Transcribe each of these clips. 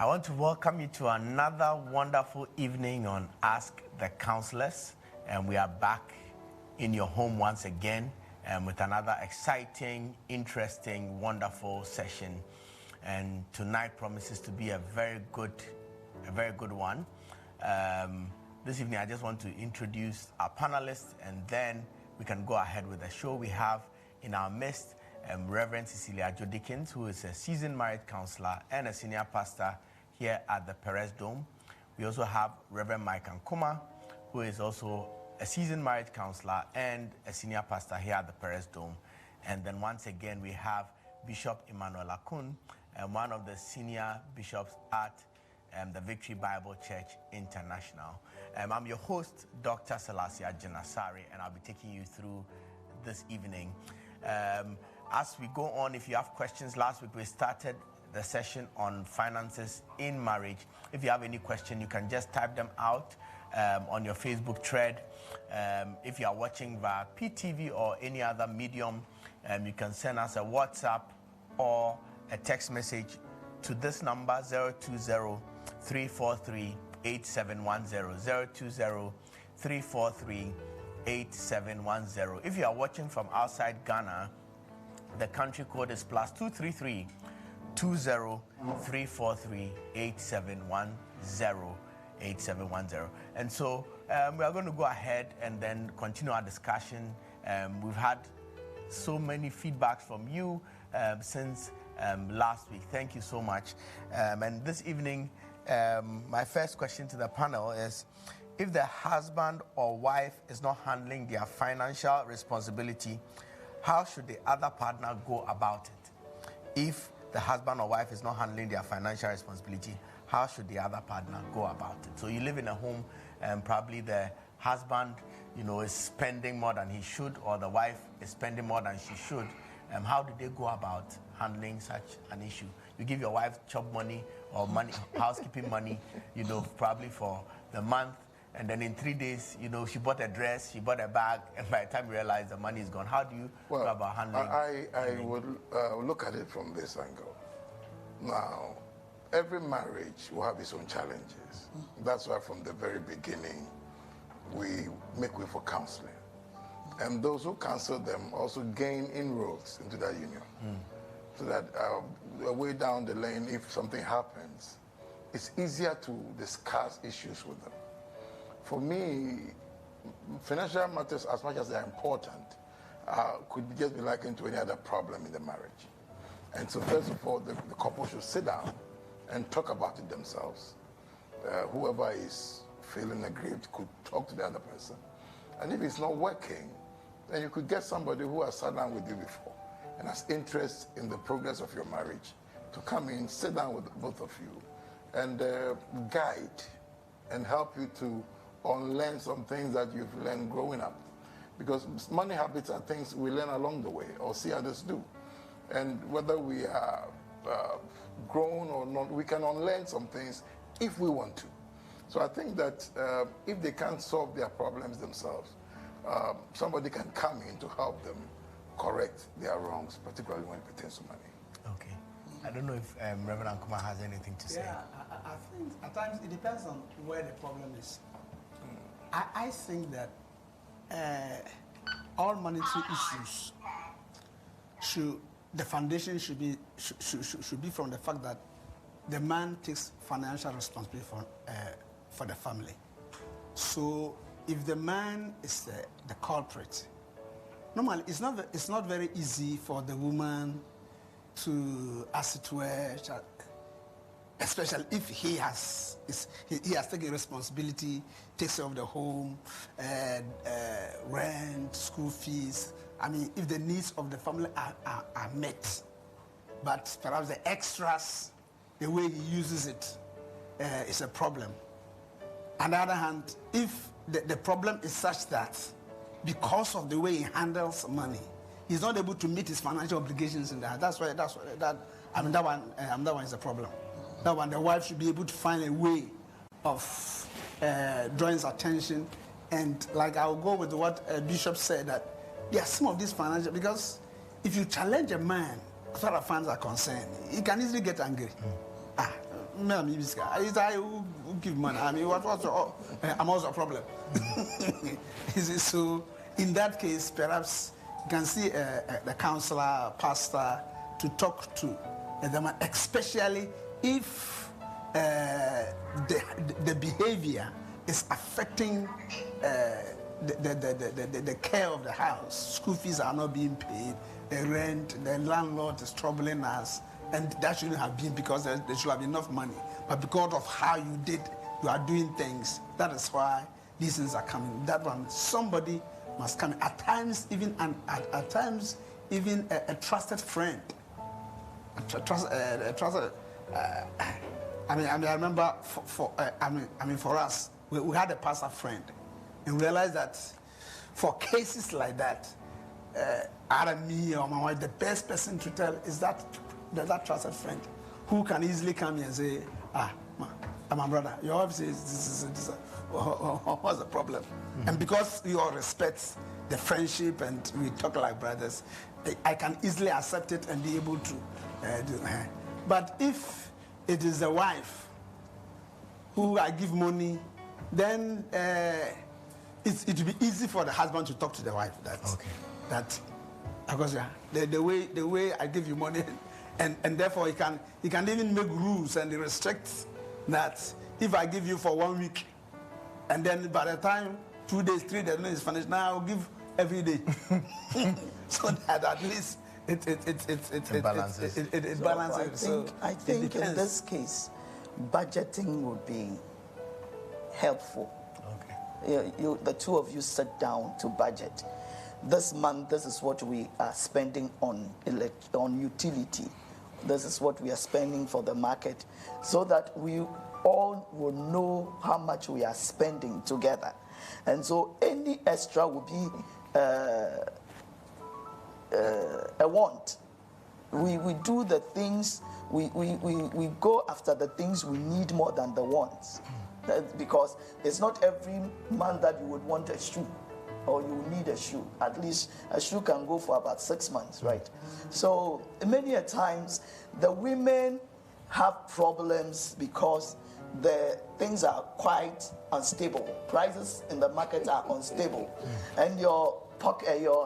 I want to welcome you to another wonderful evening on Ask the Counsellors. And we are back in your home once again with another exciting, interesting, wonderful session. And tonight promises to be a very good one. This evening, I just want to introduce our panelists, and then we can go ahead with the show. We have in our midst Reverend Cecilia Jo Dickens, who is a seasoned marriage counselor and a senior pastor here at the Perez Dome. We also have Reverend Mike Ankuma, who is also a seasoned marriage counselor and a senior pastor here at the Perez Dome. And then once again, we have Bishop Emmanuel Akun, one of the senior bishops at the Victory Bible Church International. I'm your host, Dr. Selassie Janasari, and I'll be taking you through this evening. As we go on, if you have questions, last week we started the session on finances in marriage. If you have any question, you can just type them out on your Facebook thread. If you are watching via PTV or any other medium, you can send us a WhatsApp or a text message to this number, 020-343-8710, 020-343-8710. If you are watching from outside Ghana, the country code is +233 20-343-8710. And so we are going to go ahead and then continue our discussion. We've had so many feedbacks from you since last week. Thank you so much. And this evening, my first question to the panel is, if the husband or wife is not handling their financial responsibility, how should the other partner go about it? If the husband or wife is not handling their financial responsibility, how should the other partner go about it? So you live in a home and probably the husband, is spending more than he should, or the wife is spending more than she should. How do they go about handling such an issue? You give your wife chop money or money, housekeeping money, probably for the month. And then in 3 days, she bought a dress, she bought a bag, and by the time you realize the money is gone, how do you go about handling? I would look at it from this angle. Now, every marriage will have its own challenges. That's why from the very beginning, we make way for counseling. And those who counsel them also gain inroads into that union. So that way down the lane, if something happens, it's easier to discuss issues with them. For me, financial matters, as much as they're important, could just be likened to any other problem in the marriage. And so first of all, the couple should sit down and talk about it themselves. Whoever is feeling aggrieved could talk to the other person. And if it's not working, then you could get somebody who has sat down with you before and has interest in the progress of your marriage to come in, sit down with both of you, and guide and help you to unlearn some things that you've learned growing up. Because money habits are things we learn along the way or see others do. And whether we are grown or not, we can unlearn some things if we want to. So I think that if they can't solve their problems themselves, somebody can come in to help them correct their wrongs, particularly when it pertains to money. Okay. I don't know if Reverend Ankuma has anything to say. Yeah, I think at times it depends on where the problem is. I think that all monetary issues the foundation should be from the fact that the man takes financial responsibility for the family. So if the man is the culprit, normally it's not very easy for the woman to, as it were, especially if he has taken responsibility, takes care of the home, rent, school fees. I mean, if the needs of the family are met, but perhaps the extras, the way he uses it, is a problem. On the other hand, if the problem is such that because of the way he handles money, he's not able to meet his financial obligations in that. That one is a problem. That one, the wife should be able to find a way of drawing his attention. And like I'll go with what Bishop said, that there are some of these financial, because if you challenge a man as far as funds are concerned, he can easily get angry. I who give money. I mean, what's I'm also a problem. So in that case, perhaps you can see the counselor, pastor, to talk to them, especially if the behavior is affecting the care of the house. School fees are not being paid, the rent, the landlord is troubling us, and that shouldn't have been because there should have enough money. But because of how you are doing things, that is why these things are coming. That one, somebody must come. At times, even a trusted friend. I remember for us, we had a pastor friend, and we realized that for cases like that, either me or my wife, the best person to tell is that trusted friend who can easily come here and say, my brother, your wife says this what's the problem? Mm-hmm. And because you all respect the friendship and we talk like brothers, I can easily accept it and be able to do it. But if it is the wife who I give money, then it will be easy for the husband to talk to the wife because the way I give you money, and therefore he can even make rules and restrict that if I give you for 1 week, and then by the time 2 days, 3 days is finished, now I'll give every day, so that at least it balances. It balances. I think in this case, budgeting would be helpful. Okay. The two of you sit down to budget. This month, this is what we are spending on utility. This is what we are spending for the market, so that we all will know how much we are spending together. And so any extra will be a want. We do the things, we go after the things we need more than the wants. Because it's not every month that you would want a shoe or you need a shoe. At least a shoe can go for about 6 months, right? So many a times the women have problems because the things are quite unstable. Prices in the market are unstable, and your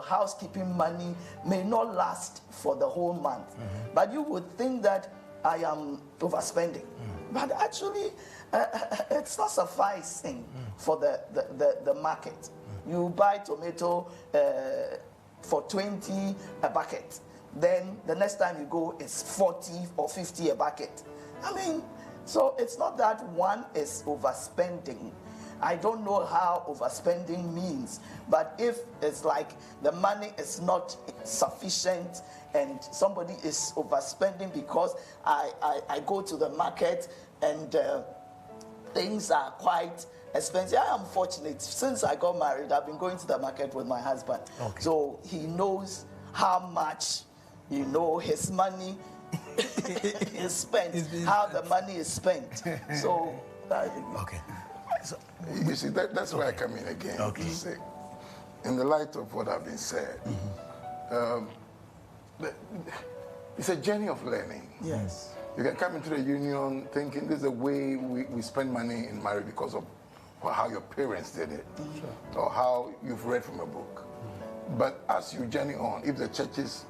housekeeping money may not last for the whole month. But you would think that I am overspending, but actually it's not sufficing for the market. You buy tomato for 20 a bucket, then the next time you go it's 40 or 50 a bucket. I mean, so it's not that one is overspending. I don't know how overspending means, but if it's like the money is not sufficient and somebody is overspending because I go to the market and things are quite expensive. I am fortunate. Since I got married, I've been going to the market with my husband. Okay. So he knows how much, his money is spent, how the money is spent. So, okay. So, you see, that's where I come in again. Okay. To say, in the light of what I've been said, it's a journey of learning. Yes. You can come into the union thinking this is the way we spend money in marriage because of how your parents did it, or how you've read from a book. But as you journey on, if the churches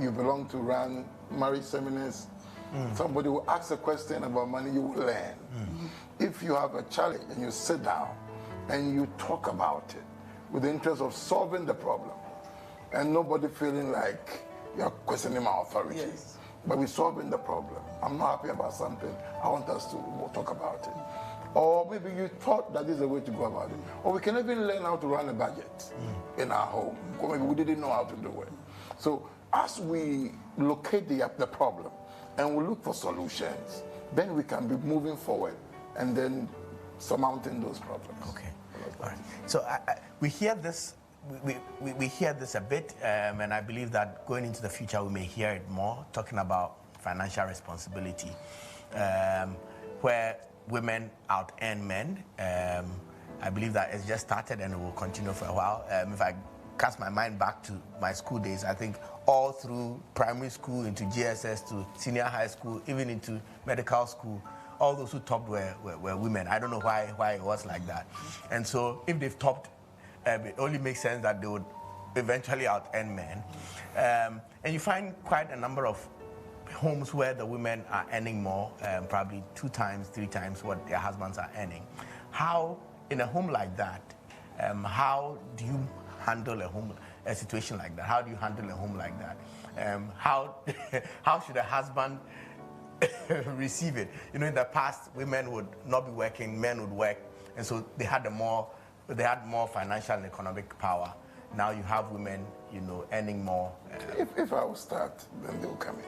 you belong to run marriage seminars, somebody will ask a question about money, you will learn. If you have a challenge and you sit down and you talk about it with the interest of solving the problem, and nobody feeling like you're questioning my authority, but we're solving the problem. I'm not happy about something, I want us to talk about it. Or maybe you thought that is the way to go about it. Or we can even learn how to run a budget in our home. Or maybe we didn't know how to do it. So as we locate the problem and we look for solutions, then we can be moving forward and then surmounting those problems. Okay. All right. So we hear this. We hear this a bit, and I believe that going into the future we may hear it more, talking about financial responsibility, where women out-earn men. I believe that it's just started and it will continue for a while. If I cast my mind back to my school days, I think all through primary school into GSS to senior high school, even into medical school, all those who topped were women. I don't know why it was like that. And so if they've topped, it only makes sense that they would eventually out-earn men. And you find quite a number of homes where the women are earning more, probably 2 times, 3 times what their husbands are earning. How, in a home like that, how do you handle a situation like that? How do you handle a home like that? How should a husband receive it? You know, in the past, women would not be working, men would work, and so they had more financial and economic power. Now you have women, you know, earning more. If I will start, then they will come in.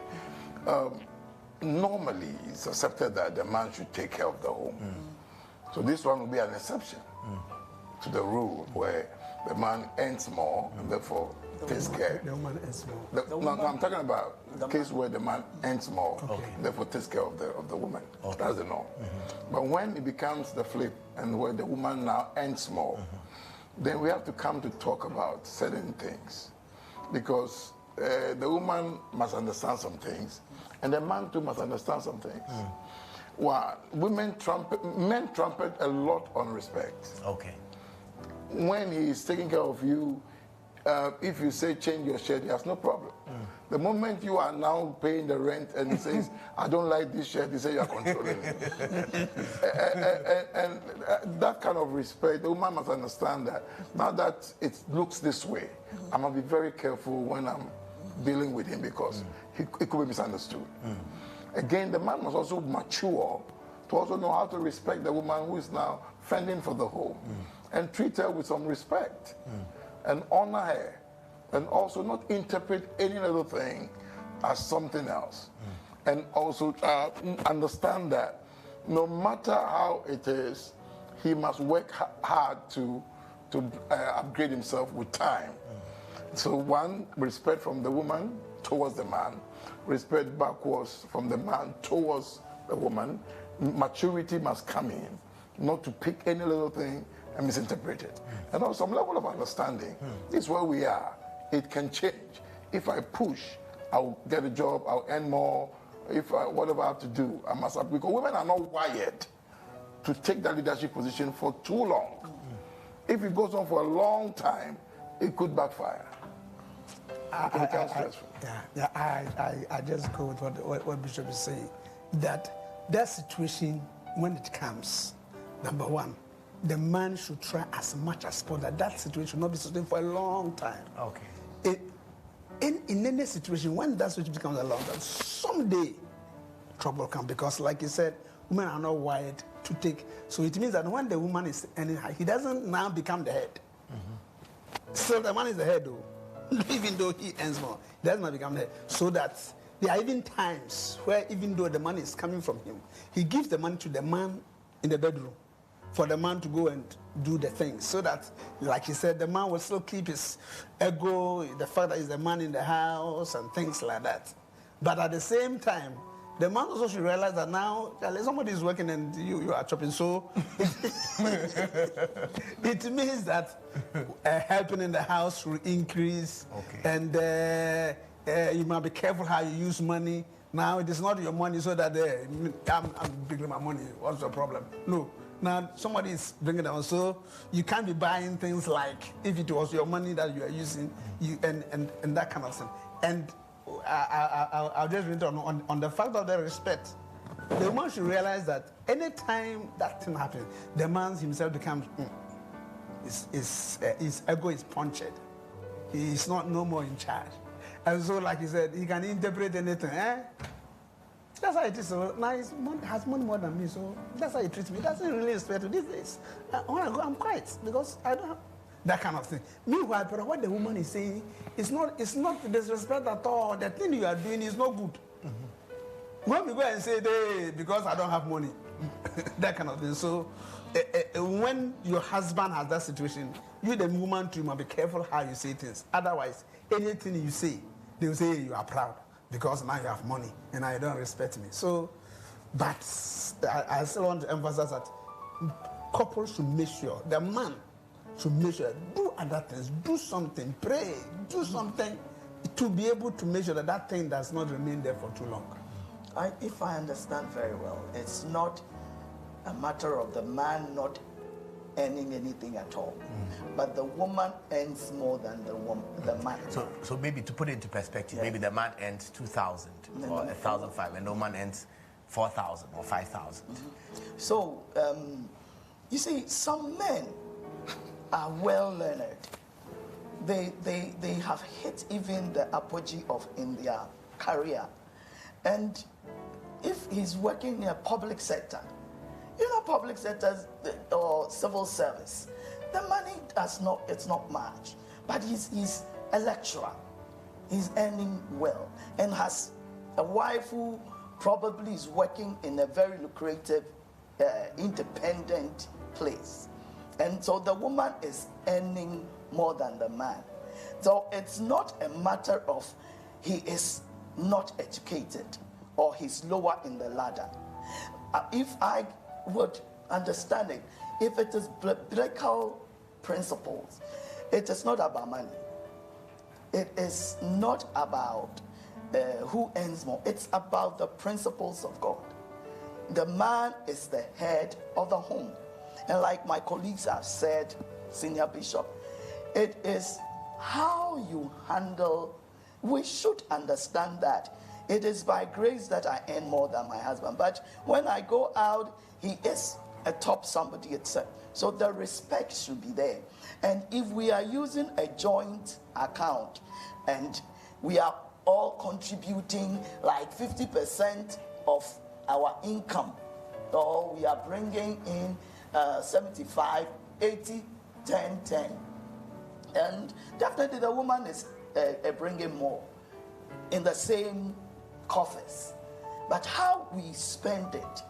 Normally, it's accepted that the man should take care of the home. So this one will be an exception to the rule where the man earns more and therefore takes care. The woman earns more. No, I'm talking about the case where the man earns more, therefore takes care of the woman. That's the norm. But when it becomes the flip and where the woman now earns more, then we have to come to talk about certain things, because the woman must understand some things, and the man too must understand some things. Well, men trumpet a lot on respect. Okay. When he is taking care of you, if you say change your shirt, he has no problem. The moment you are now paying the rent and he says, I don't like this shirt, he says you are controlling him. and that kind of respect, the woman must understand that. Now that it looks this way, I must be very careful when I'm dealing with him, because he could be misunderstood. Again, the man must also mature to also know how to respect the woman who is now fending for the home, and treat her with some respect, and honor her, and also not interpret any other thing as something else. And also understand that no matter how it is, he must work hard to upgrade himself with time. So one, respect from the woman towards the man, respect backwards from the man towards the woman. Maturity must come in, not to pick any little thing and misinterpret it. And on some level of understanding, this is where we are. It can change. If I push, I'll get a job, I'll earn more. If whatever I have to do, I must have, because women are not wired to take that leadership position for too long. If it goes on for a long time, it could backfire. I just go with what Bishop is saying. That situation, when it comes, number one, the man should try as much as possible that situation should not be sustained for a long time. Okay. In any situation, when that situation becomes a long time, someday trouble comes, because, like you said, women are not wired to take. So it means that when the woman is earning high, he doesn't now become the head. So the man is the head, though. Even though he earns more, he does not become the head. So that there are even times where, even though the money is coming from him, he gives the money to the man in the bedroom for the man to go and do the things, so that, like he said, the man will still keep his ego, the fact that he's the man in the house and things like that. But at the same time, the man also should realize that now somebody is working and you are chopping. So it means that helping in the house will increase. And you must be careful how you use money. Now it is not your money, so that I'm bringing my money. What's the problem? No. Now somebody is bringing it on, so you can't be buying things like, if it was your money that you are using, and that kind of thing. And I'll just read on the fact of the respect. The man should realize that anytime that thing happens, the man himself becomes, his ego is punctured. He is no more in charge. And so, like he said, he can interpret anything. That's how it is. So now he has money more than me, so that's how he treats me. He doesn't really respect me. These days, when I go, I'm quiet, because I don't have that kind of thing. Meanwhile, but what the woman is saying is not disrespect at all. The thing you are doing is not good. When we go and say, hey, because I don't have money, that kind of thing. So when your husband has that situation, you, the woman too, must be careful how you say things. Otherwise, anything you say, they will say you are proud, because now you have money and now you don't respect me. So, but I still want to emphasize that couples should make sure, the man should make sure, do other things, do something, pray, do something to be able to make sure that that thing does not remain there for too long. if I understand very well, it's not a matter of the man not earning anything at all, but the woman earns more than the man. So maybe to put it into perspective, maybe the man earns 2,000 or 1,500, and the woman earns 4,000 or 5,000. So you see, some men are well learned. They have hit even the apogee of in their career, and if he's working in a public sector, public sectors or civil service, the money it's not much, but he's a lecturer, he's earning well, and has a wife who probably is working in a very lucrative, independent place, and so the woman is earning more than the man. So it's not a matter of he is not educated or he's lower in the ladder. If I would understand it, if it is biblical principles, it is not about money. It is not about who earns more. It's about the principles of God. The man is the head of the home. And like my colleagues have said, Senior Bishop, it is how you handle. We should understand that it is by grace that I earn more than my husband. But when I go out, he is a top somebody itself. So the respect should be there. And if we are using a joint account and we are all contributing like 50% of our income, or we are bringing in 75, 80, 10, 10. And definitely the woman is bringing more in the same coffers. But how we spend it,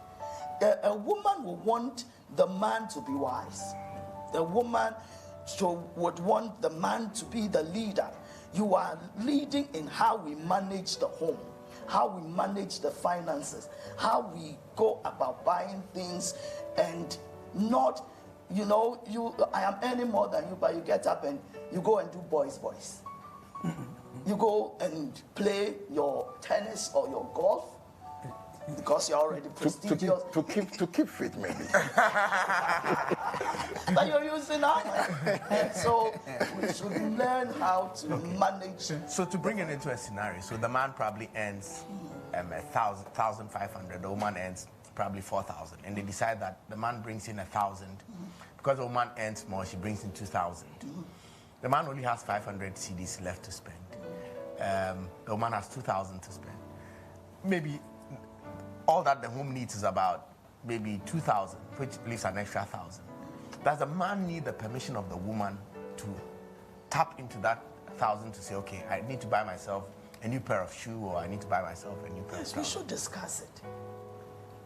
a woman will want the man to be wise. The woman would want the man to be the leader. You are leading in how we manage the home, how we manage the finances, how we go about buying things, and not, I am earning more than you, but you get up and you go and do boys. You go and play your tennis or your golf because you're already prestigious. To keep fit, maybe. But you're using our and so we should learn how to manage. So to bring it into a scenario, so the man probably earns 1,500, the woman earns probably 4,000, and they decide that the man brings in 1,000 because the woman earns more, she brings in 2,000. The man only has 500 CDs left to spend. The woman has 2,000 to spend. Maybe all that the home needs is about maybe 2,000, which leaves an extra 1,000. Does the man need the permission of the woman to tap into that 1,000 to say, okay, I need to buy myself a new pair of shoes, or I need to buy myself a new pair of Yes, shoes? we should discuss it.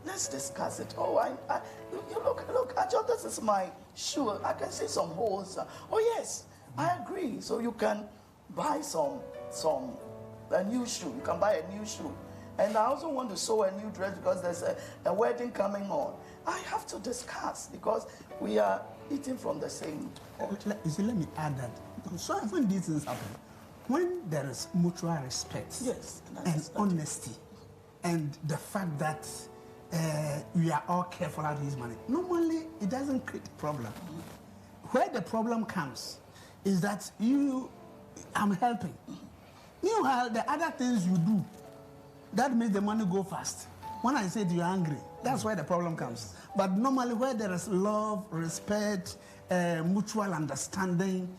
Let's discuss it. Oh, you look, Ajo, this is my shoe. I can see some holes. Oh, yes, I agree. So you can buy a new shoe. You can buy a new shoe. And I also want to sew a new dress because there's a wedding coming on. I have to discuss because we are eating from the same pot. You see, let me add that. So when these things happen, when there is mutual respect, Yes, and honesty, and the fact that we are all careful how to use money, normally it doesn't create a problem. Where the problem comes is that I'm helping. Meanwhile, the other things you do, that makes the money go fast. When I said you're angry, that's where the problem comes. But normally where there is love, respect, mutual understanding,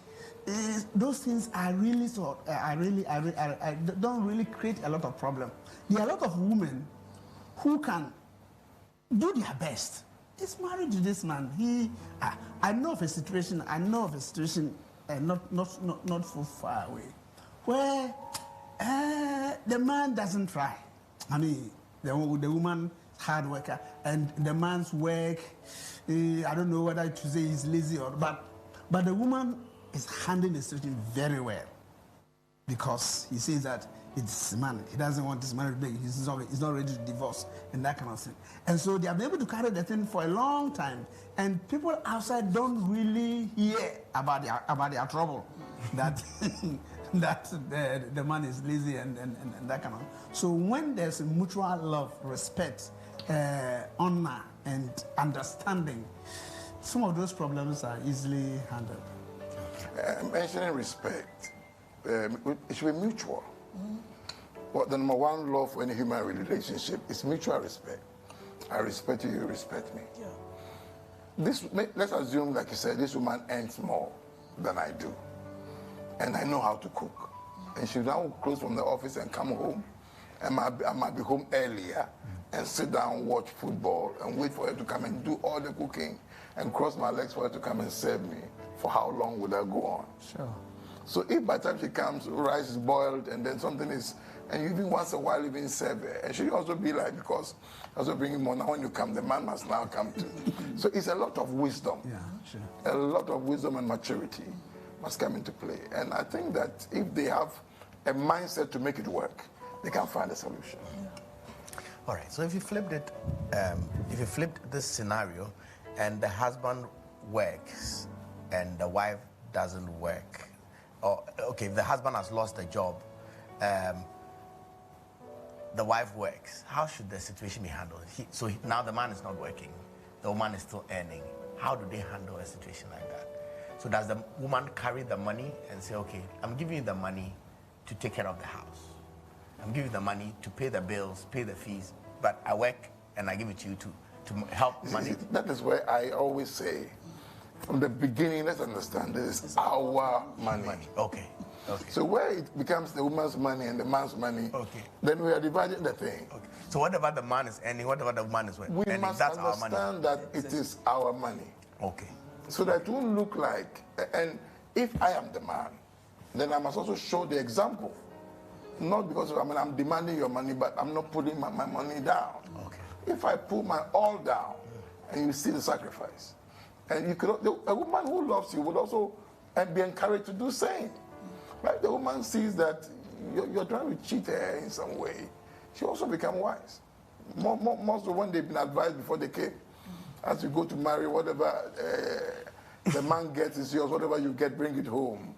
those things are really don't really create a lot of problem. There are a lot of women who can do their best. He's married to this man. I know of a situation not so far away, where the man doesn't try. I mean, the woman hard worker, and the man's work, I don't know whether to say he's lazy but the woman is handling the situation very well, because he says that it's man, he doesn't want this marriage baby, he's not ready to divorce and that kind of thing. And so they have been able to carry the thing for a long time, and people outside don't really hear about their trouble that that the man is lazy and that kind of. So when there's a mutual love, respect, honor, and understanding, some of those problems are easily handled. Mentioning respect, it should be mutual. Well, the number one law for any human relationship is mutual respect. I respect you, you respect me. Yeah. Let's assume, like you said, this woman earns more than I do, and I know how to cook. And she now close from the office and come home, and I might be home earlier and sit down, watch football, and wait for her to come and do all the cooking, and cross my legs for her to come and serve me. For how long would that go on? Sure. So if by the time she comes, rice is boiled, and then something is, and you even once a while even serve her, and she also be like, because also bringing more, now when you come, the man must now come too. So it's a lot of wisdom. Yeah, sure. A lot of wisdom and maturity must come into play. And I think that if they have a mindset to make it work, they can find a solution. Yeah. All right, so if you flipped this scenario and the husband works and the wife doesn't work, or okay, if the husband has lost the job, the wife works, how should the situation be handled? Now the man is not working, the woman is still earning. How do they handle a situation like that? So does the woman carry the money and say, okay, I'm giving you the money to take care of the house. I'm giving you the money to pay the bills, pay the fees, but I work and I give it to you to help money. That is where I always say, from the beginning, let's understand this is our money. Okay. So where it becomes the woman's money and the man's money, then we are dividing the thing. Okay. So whatever the man is earning, whatever the woman is earning, we must that's understand our money. that it is our money. Okay. So that it won't look like, and if I am the man, then I must also show the example. Not because I'm demanding your money, but I'm not putting my money down. Okay. If I put my all down, and you see the sacrifice, and you could, a woman who loves you would also be encouraged to do the same. Right? The woman sees that you're trying to cheat her in some way. She also becomes wise. Most of when they've been advised before they came. As you go to marry, whatever the man gets is yours. Whatever you get, bring it home.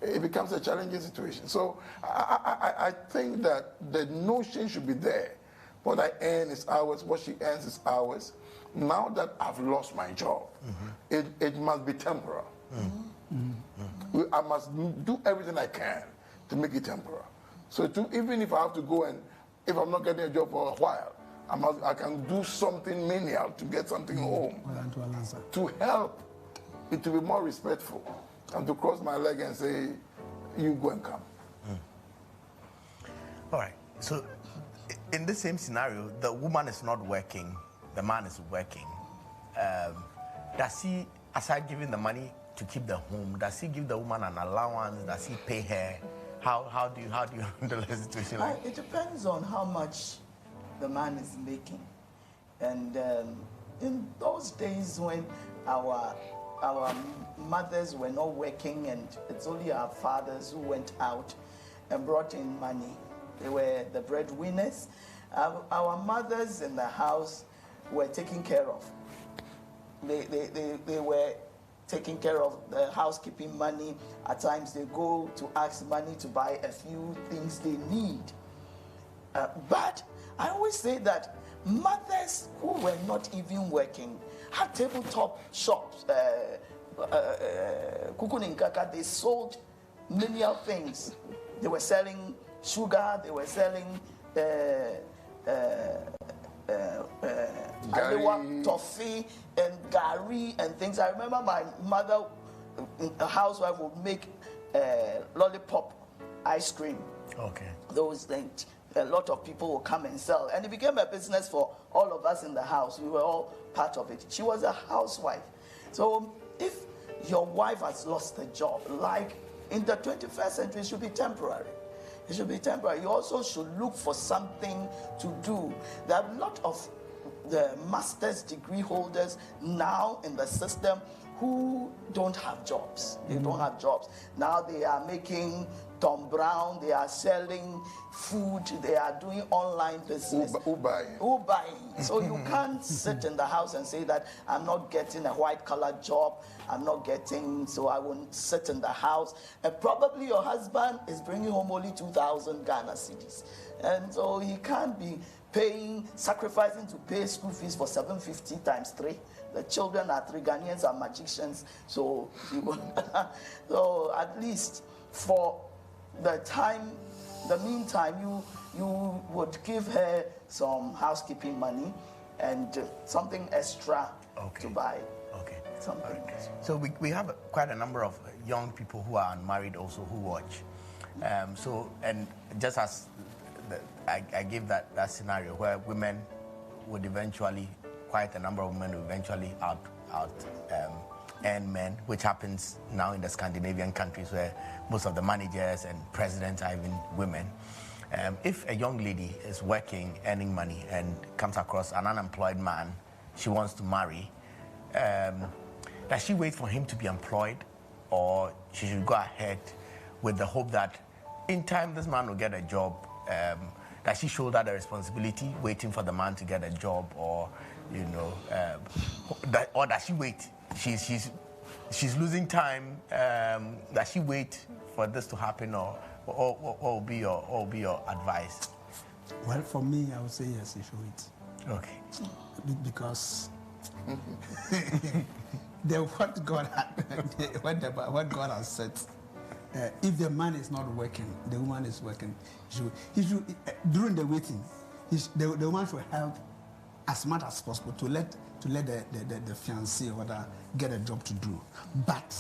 It becomes a challenging situation. So I think that the notion should be there. What I earn is ours. What she earns is ours. Now that I've lost my job, it must be temporal. I must do everything I can to make it temporal. So even if I have to go and, if I'm not getting a job for a while, I can do something menial to get something home to help it to be more respectful and to cross my leg and say, you go and come. All right. So in the same scenario, the woman is not working, the man is working. Does he, aside giving the money to keep the home, does he give the woman an allowance? Does he pay her? How do you handle a situation like that? It depends on how much the man is making. And in those days when our mothers were not working and it's only our fathers who went out and brought in money, they were the breadwinners. Our mothers in the house were taken care of. They were taking care of the housekeeping money. At times they go to ask money to buy a few things they need. But I always say that mothers who were not even working had tabletop shops. Kukuninkaka, they sold menial things. They were selling sugar, they were selling alewa, toffee, and gari and things. I remember my mother, a housewife, would make lollipop ice cream. Okay. Those things. A lot of people will come and sell. And it became a business for all of us in the house. We were all part of it. She was a housewife. So if your wife has lost the job, like in the 21st century, it should be temporary. It should be temporary. You also should look for something to do. There are a lot of the master's degree holders now in the system who don't have jobs. They don't have jobs. Now they are making Tom Brown, they are selling food, they are doing online business. Uber. So you can't sit in the house and say that I'm not getting a white-collar job, so I won't sit in the house. And probably your husband is bringing home only 2,000 Ghana cedis. And so he can't be sacrificing to pay school fees for 750 times 3. The children are 3. Ghanaians are magicians. So, so at least for the meantime, you would give her some housekeeping money and something extra to buy. Okay. Something. So we have quite a number of young people who are unmarried also who watch. And just as I gave that scenario where women would eventually, quite a number of women would eventually earn men, which happens now in the Scandinavian countries where most of the managers and presidents are even women. If a young lady is working, earning money, and comes across an unemployed man she wants to marry, does she wait for him to be employed, or she should go ahead with the hope that in time this man will get a job? Does she shoulder the responsibility, waiting for the man to get a job, or or does she wait? She's losing time. Does she wait for this to happen, or will be your advice? Well, for me, I would say yes, you should wait. Okay. Because what God has said. If the man is not working, the woman is working. He should during the waiting, the woman should help as much as possible to let the fiancé or whatever get a job to do. But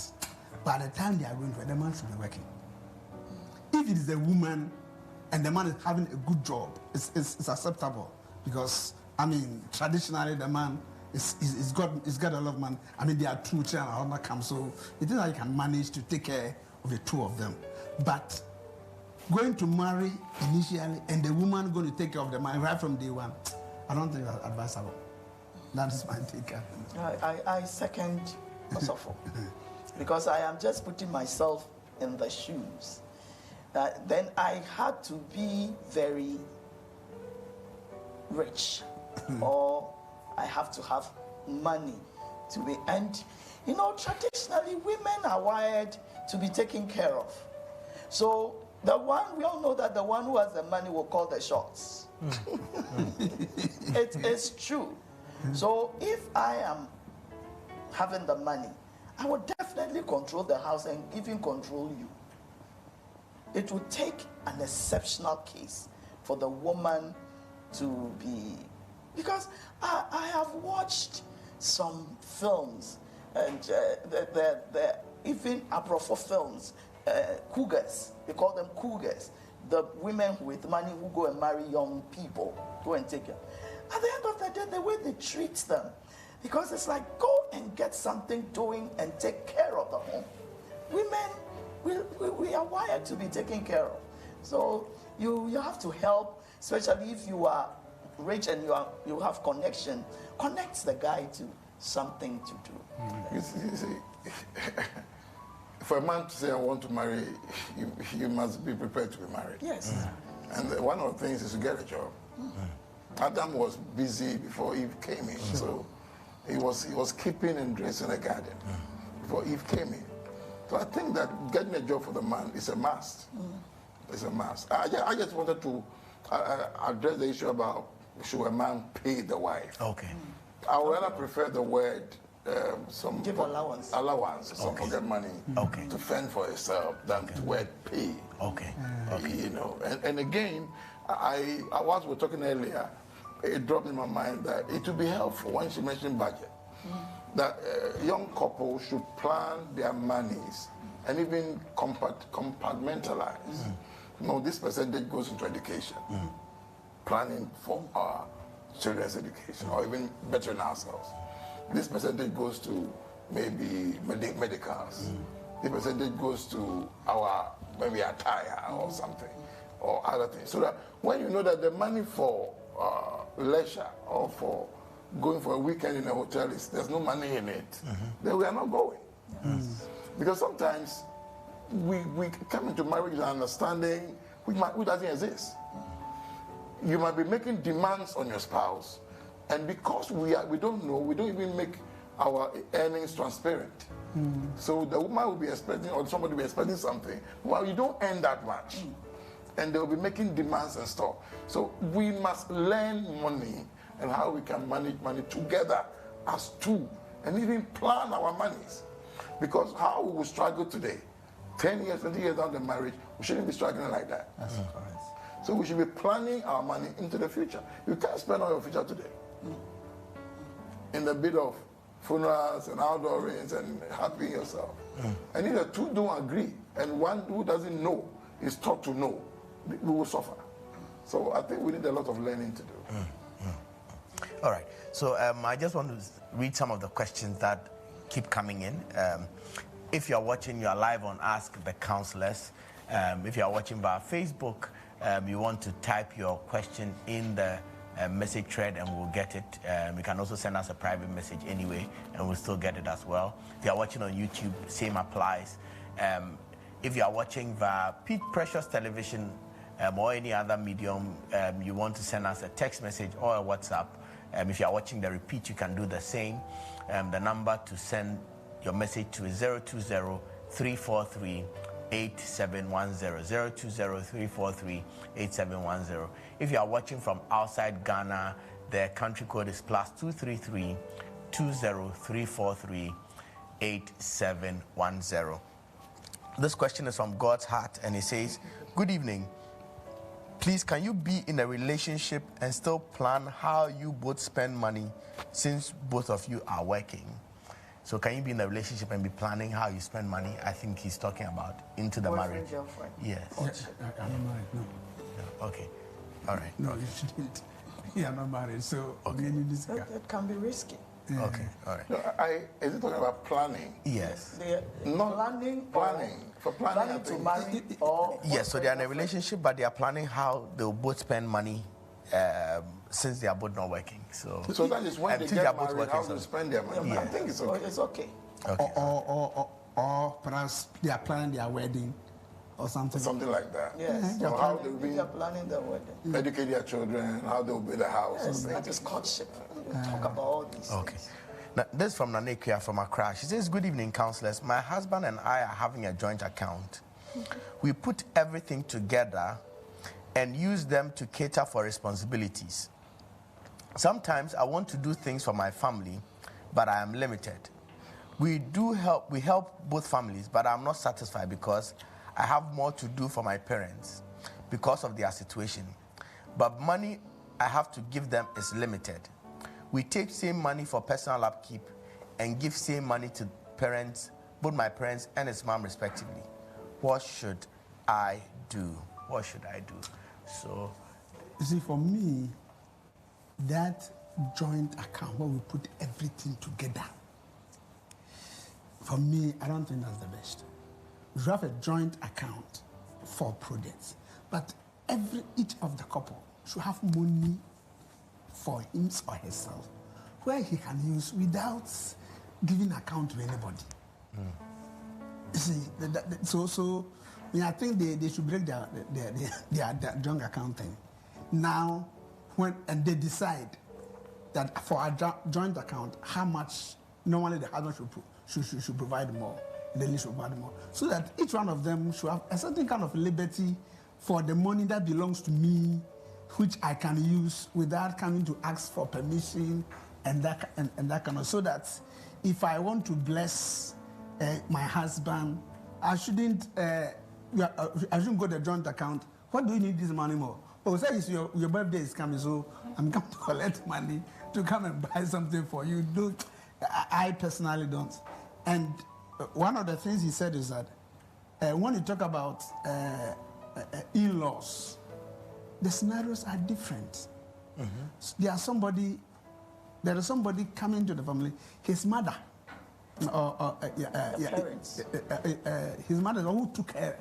by the time they are going to it, the man should be working. If it is a woman and the man is having a good job, it's acceptable, because traditionally the man is got a lot of money. There are 2 children and all come, so it is that you can manage to take care of the 2 of them. But going to marry initially and the woman going to take care of the man right from day one, I don't think that's advisable. That is my take. I second Osofo, because I am just putting myself in the shoes. Then I had to be very rich, or I have to have money to be. And traditionally women are wired to be taken care of. So we all know that the one who has the money will call the shots. It is true. So if I am having the money, I would definitely control the house and even control you. It would take an exceptional case for the woman to be, because I have watched some films, and even apropos films, cougars, they call them cougars, the women with money who go and marry young people, go and take them. At the end of the day, the way they treat them, because it's like, go and get something doing and take care of the home. Women, we are wired to be taken care of. So you have to help, especially if you are rich and you have connection. Connects the guy to something to do. You see, for a man to say I want to marry, you must be prepared to be married. Yes. And one of the things is to get a job. Adam was busy before Eve came in, so he was keeping and dressing a garden before Eve came in. So I think that getting a job for the man is a must. It's a must. I just wanted to address the issue about should a man pay the wife. Okay. I would rather prefer the word some give allowance, some pocket money to fend for yourself than the word pay. Okay. And again, I was we talking earlier, it dropped in my mind that it would be helpful when she mentioned budget, that young couples should plan their monies and even compartmentalize. This percentage goes into education, planning for our children's education, or even bettering ourselves. This percentage goes to maybe medicals. This percentage goes to our maybe attire or something, or other things. So that when you know that the money for leisure or for going for a weekend in a hotel there's no money in it, then we are not going. Because sometimes we come into marriage with an understanding which doesn't exist. You might be making demands on your spouse, and because we don't know, we don't even make our earnings transparent. So the woman will be expecting, or somebody will be expecting something. Well, you don't earn that much, and they will be making demands and stuff. So we must learn money and how we can manage money together as two, and even plan our monies. Because how we will struggle today, 10 years, 20 years down the marriage, we shouldn't be struggling like that. That's correct. So we should be planning our money into the future. You can't spend all your future today. In the bit of funerals and outdoorings and happy yourself. And if the two don't agree, and one who doesn't know is taught to know, we will suffer. So I think we need a lot of learning to do. All right. So I just want to read some of the questions that keep coming in. If you're watching, you're live on Ask the Counsellors. If you're watching via Facebook, you want to type your question in the message thread and we'll get it. You can also send us a private message anyway and we'll still get it as well. If you're watching on YouTube, same applies. If you're watching via Precious Television or any other medium, you want to send us a text message or a WhatsApp. If you're watching the repeat, you can do the same. The number to send your message to is 020-343-8710. 020-343-8710. If you are watching from outside Ghana, the country code is +233-203-343-8710. This question is from God's Heart, and it says, "Good evening. Please, can you be in a relationship and still plan how you both spend money since both of you are working?" So can you be in a relationship and be planning how you spend money? I think he's talking about into the marriage. Girlfriend. Yes. I'm not married, no. No. Okay. All right. No, you shouldn't. Yeah, I'm not married, so That can be risky. Yeah. Okay. All right. No, is it talking about planning? Yes. Not planning for planning to marry or Yes. So they are in a relationship, but they are planning how they'll both spend money since they are both not working. So that is when they since get both married, how to spend their money. Yeah. I think it's okay. it's okay. Okay. Or perhaps they are planning their wedding or something. Something like that. Yes. Or how they They are planning the wedding. educate their children, how they'll build a house. Yes, that is courtship. We talk about all these Okay. things. Now, this is from Nanekia from Accra. She says, "Good evening, counselors. My husband and I are having a joint account. We put everything together and use them to cater for responsibilities. Sometimes I want to do things for my family, but I am limited. We help both families, but I'm not satisfied because I have more to do for my parents because of their situation. But money I have to give them is limited. We take same money for personal upkeep and give same money to parents, both my parents and his mom respectively. What should I do?" What should I do? So, You see, for me, that joint account where we put everything together, for me, I don't think that's the best. We should have a joint account for projects, but each of the couple should have money for him or herself where he can use without giving account to anybody. You see, I think they should break their joint account thing. Now, when they decide that for a joint account, how much normally the husband should provide more, and the lady should provide more, so that each one of them should have a certain kind of liberty for the money that belongs to me, which I can use without coming to ask for permission and that kind of, so that if I want to bless my husband, I shouldn't go to the joint account. What do you need this money for? Oh, say it's your birthday is coming, so I'm coming to collect money to come and buy something for you. I personally don't. And one of the things he said is that when you talk about in-laws, the scenarios are different. Mm-hmm. There is somebody coming to the family, his mother, his mother who took care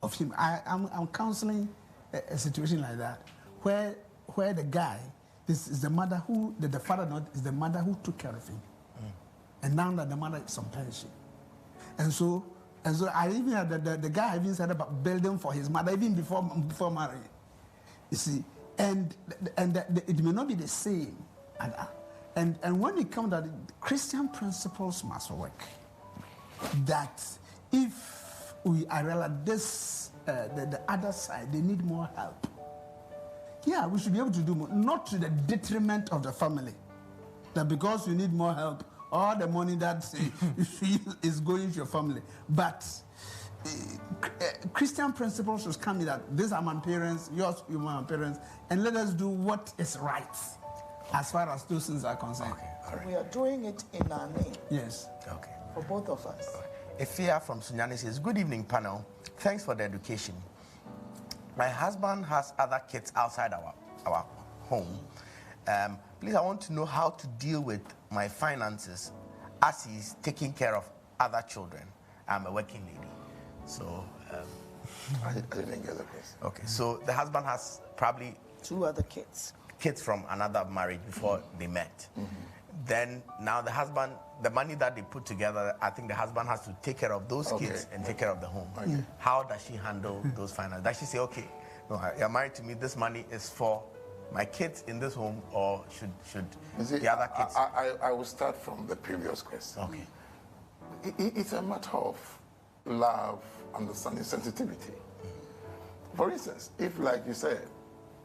of him. I'm counseling a situation like that, where the guy, this is the mother the father is the mother who took care of him, and now that the mother is on pension, and so And so I even had the guy even said about building for his mother even before marrying. You see, and it may not be the same. And when it comes to Christian principles must work. That if I realize this, the other side, they need more help. Yeah, we should be able to do more, not to the detriment of the family. That because you need more help, all the money that is going to your family. But Christian principles should come in that these are my parents, yours, you are my parents, and let us do what is right as far as those things are concerned. Okay, all right. We are doing it in our name. Yes. Okay. For both of us. Efia from Sunyani says, good evening, panel. Thanks for the education. My husband has other kids outside our home. Please, I want to know how to deal with my finances as he's taking care of other children. I'm a working lady. So, I didn't get the question. okay, so the husband has probably 2 other kids. Kids from another marriage before they met. Then now the husband, the money that they put together, I think the husband has to take care of those kids and take care of the home. How does she handle those finances? Does she say, okay, no, you're married to me, this money is for my kids in this home, or should the other kids? I will start from the previous question. Okay. It's a matter of love, understanding, sensitivity. For instance, if, like you said,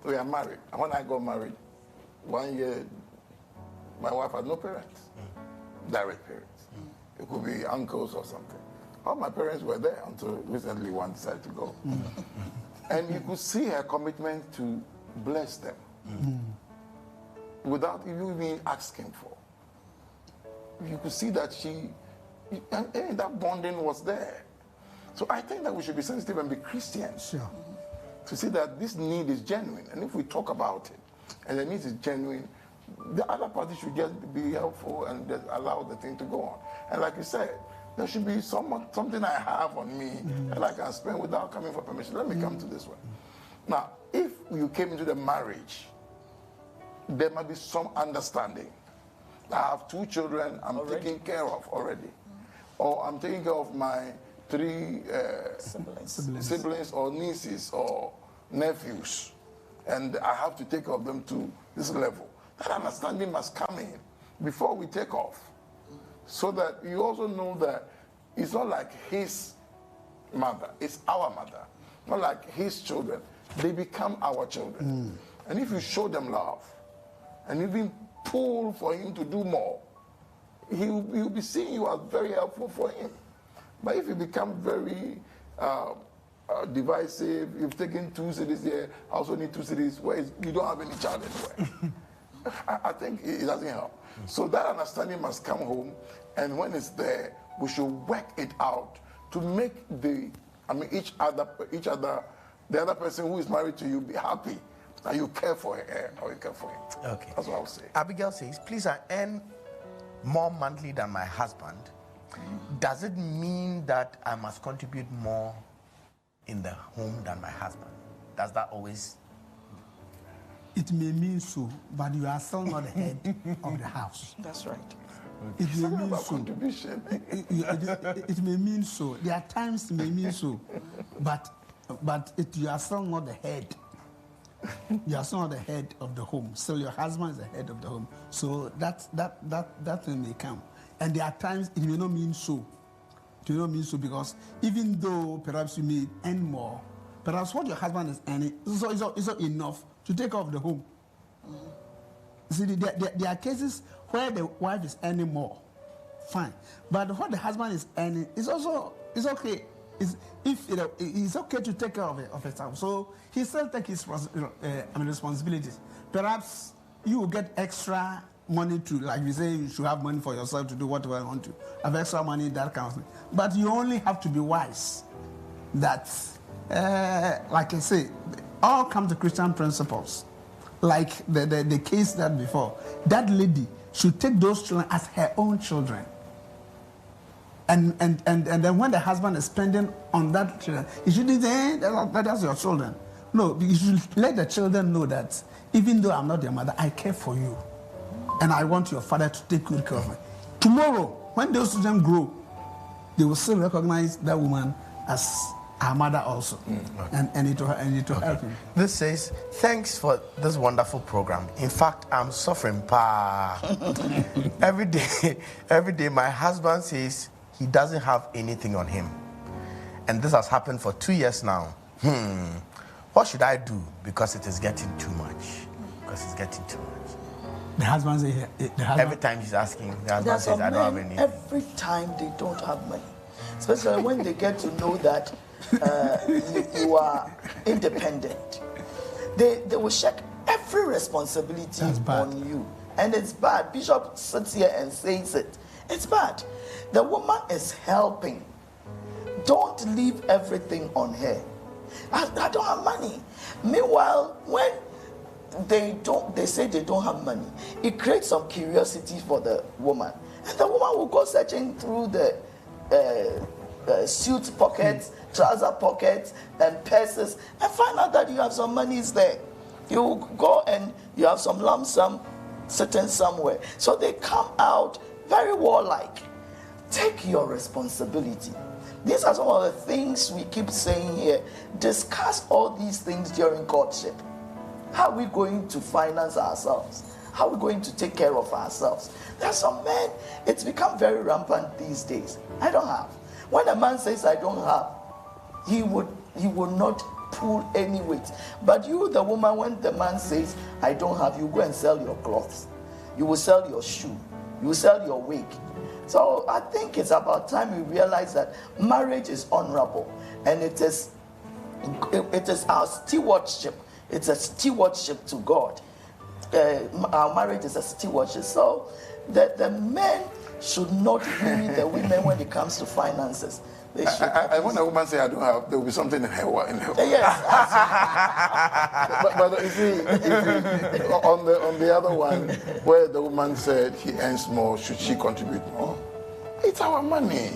we are married, and when I got married, 1 year, my wife had no parents, direct parents. It could be uncles or something. All my parents were there until recently one decided to go. And you could see her commitment to bless them without even asking for. You could see that and that bonding was there. So I think that we should be sensitive and be Christians. Sure. To see that this need is genuine. And if we talk about it and the need is genuine, the other party should just be helpful and just allow the thing to go on. And like you said, there should be something I have on me that I can spend without coming for permission. Let me come to this one. Now, if you came into the marriage, there might be some understanding. I have 2 children I'm taking care of already. Or I'm taking care of my 3 siblings or nieces or nephews. And I have to take care of them to this level. That understanding must come in before we take off. So that you also know that it's not like his mother, it's our mother. Not like his children. They become our children. And if you show them love and even pull for him to do more, he'll be seeing you as very helpful for him. But if you become very divisive, you've taken 2 cities here, I also need 2 cities where you don't have any child anywhere. I think it doesn't help. So that understanding must come home, and when it's there, we should work it out to make the other person who is married to you be happy that you care for her or you care for him. Okay. That's what I would say. Abigail says, please, I earn more monthly than my husband. Does it mean that I must contribute more in the home than my husband? Does that always? It may mean so, but you are still not the head of the house. That's right. It may mean About so. contribution. It may mean so. There are times it may mean so, but you are still not the head. You are still not the head of the home. Still, your husband is the head of the home. So that thing may come. And there are times it may not mean so. It may not mean so because even though perhaps you may earn more, perhaps what your husband is earning is not enough to take care of the home. See, there are cases where the wife is earning more, fine. But what the husband is earning is okay. It's okay to take care of himself. So he still takes his responsibilities. Perhaps you will get extra money to, like we say, you should have money for yourself to do whatever you want to. Have extra money, that kind of thing. But you only have to be wise that, like I say, all come to Christian principles. Like the case that before, that lady should take those children as her own children. And then when the husband is spending on that children, he shouldn't say, that's your children. No, you should let the children know that even though I'm not your mother, I care for you. And I want your father to take good care of me. Tomorrow, when those children grow, they will still recognize that woman as our mother also, and it will help him. This says, thanks for this wonderful program. In fact, I'm suffering. Every day, my husband says he doesn't have anything on him. And this has happened for 2 years now. What should I do? Because it is getting too much. The husband says, every time he's asking, the husband says, I don't have anything. Every time they don't have money, especially when they get to know that you are independent, they will check every responsibility on you. And it's bad. Bishop sits here and says it. It's bad. The woman is helping. Don't leave everything on her. I don't have money. Meanwhile, when they say they don't have money, it creates some curiosity for the woman. And the woman will go searching through the suit pockets, trouser pockets, and purses, and find out that you have some money there. You go and you have some lump sum sitting somewhere. So they come out very warlike. Take your responsibility. These are some of the things we keep saying here. Discuss all these things during courtship. How are we going to finance ourselves? How are we going to take care of ourselves? There are some men, it's become very rampant these days. I don't have. When a man says, I don't have, he would not pull any weight. But you, the woman, when the man says, I don't have, you go and sell your clothes. You will sell your shoe. You will sell your wig. So I think it's about time we realize that marriage is honorable, and it is our stewardship. It's a stewardship to God. Our marriage is a stewardship. So the men should not weary the women when it comes to finances. They should. When a woman says I don't have, there will be something in her. Yes. but you see, on the other one, where the woman said he earns more, should she contribute more? It's our money.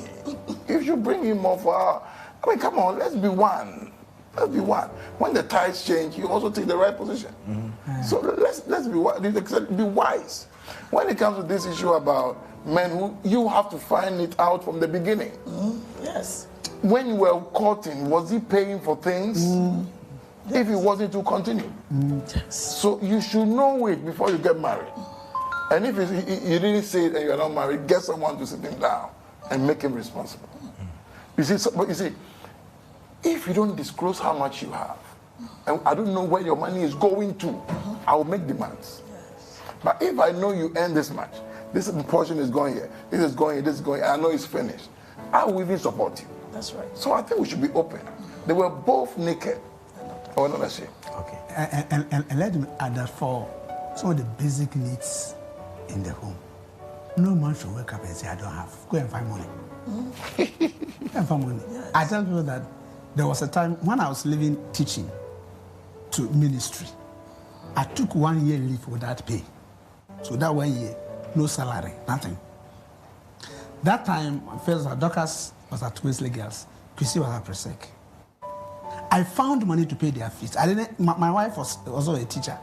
If you bring in more for her, I mean, come on, let's be one. Let's be one. When the tides change, you also take the right position. So let's be wise. When it comes to this issue about men, you have to find it out from the beginning. Yes. When you were courting, was he paying for things? If he wasn't, to continue. Yes. So you should know it before you get married. And if you didn't say it and you're not married, get someone to sit him down and make him responsible. You see, but you see, if you don't disclose how much you have, and I don't know where your money is going to, I will make demands. Yes. But if I know you earn this much, this portion is going here, this is going here, this is going here, I know it's finished, I will even support you. That's right. So I think we should be open. They were both naked. Oh, not ashamed. Okay. And let me add that for some of the basic needs in the home, no man should wake up and say, I don't have. Go and find money. Go and find money. Yes. I tell you that there was a time when I was leaving teaching to ministry. I took 1 year leave without pay. So that 1 year, no salary, nothing. That time, first Dorcas was at Wesley Girls, Chrissy was at Presec. I found money to pay their fees. I didn't. My wife was also a teacher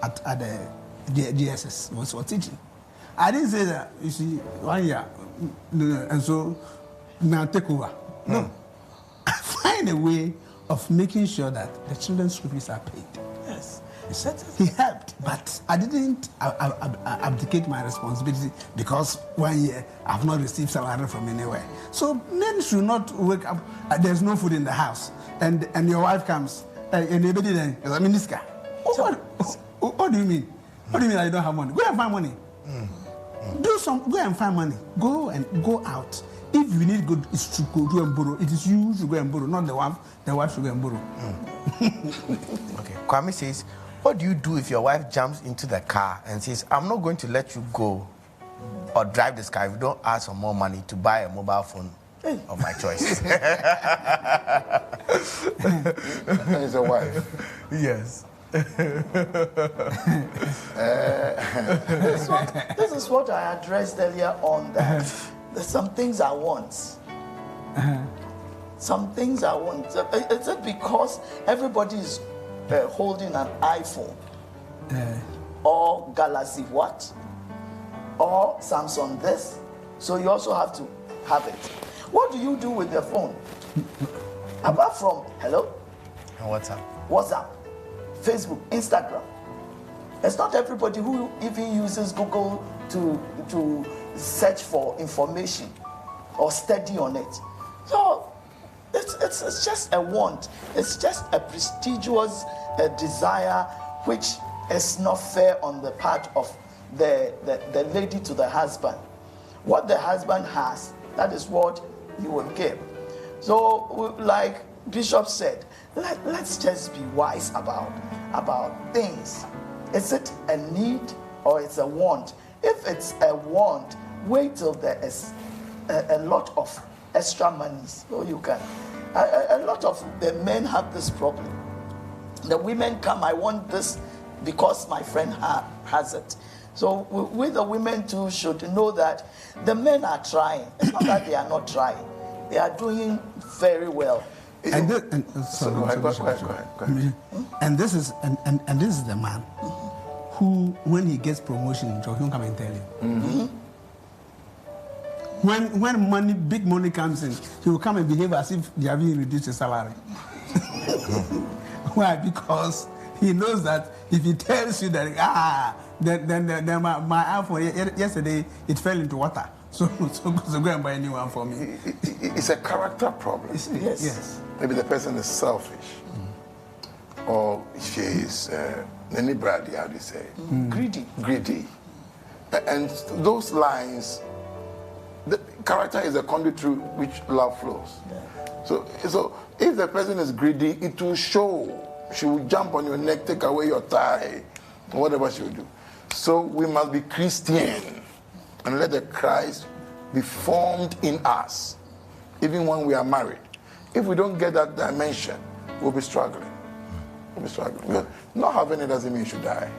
at the DSS, was teaching. I didn't say that, you see, 1 year, and so now take over. No. I find a way of making sure that the children's school fees are paid. Yes. He helped, but I didn't abdicate my responsibility because 1 year I've not received salary from anywhere. So men should not wake up, there's no food in the house, and your wife comes, and everybody then, I mean, this guy. What do you mean? What do you mean I don't have money? Go and find money. Go and find money. Go out. If you need good, it's to go and borrow. It is you should go and borrow, not the wife should go and borrow. Okay. Kwame says, what do you do if your wife jumps into the car and says, I'm not going to let you go or drive this car if you don't ask for more money to buy a mobile phone of my choice? He's a wife. Yes. This is what I addressed earlier on, that there's some things I want. Some things I want. Is it because everybody is holding an iPhone or Galaxy what or Samsung this, so you also have to have it? What do you do with the phone? Apart from hello, And WhatsApp. WhatsApp, Facebook, Instagram. It's not everybody who even uses Google to search for information or study on it. So it's just a want. It's just a prestigious desire which is not fair on the part of the lady to the husband. What the husband has, that is what you will give. So, like Bishop said, let's just be wise about things. Is it a need or it's a want? If it's a want, wait till there is a lot of extra money so you can. A lot of the men have this problem. The women come, I want this because my friend has it. So we the women too should know that the men are trying. It's not that they are not trying. They are doing very well. And this, Go ahead. And this is the man who, when he gets promotion, he'll come and tell you. When money, big money comes in, he will come and behave as if they have even reduced his salary. Why? Because he knows that if he tells you that then my iPhone yesterday it fell into water, so go and buy a new one for me. It's a character problem. Yes. Maybe the person is selfish, or she is Nene Brady, how do you say? Greedy. And those lines, the character is a conduit through which love flows. Yeah. So if the person is greedy, it will show. She will jump on your neck, take away your tie, whatever she will do. So we must be Christian and let the Christ be formed in us, even when we are married. If we don't get that dimension, we'll be struggling. Because not having it doesn't mean you should die.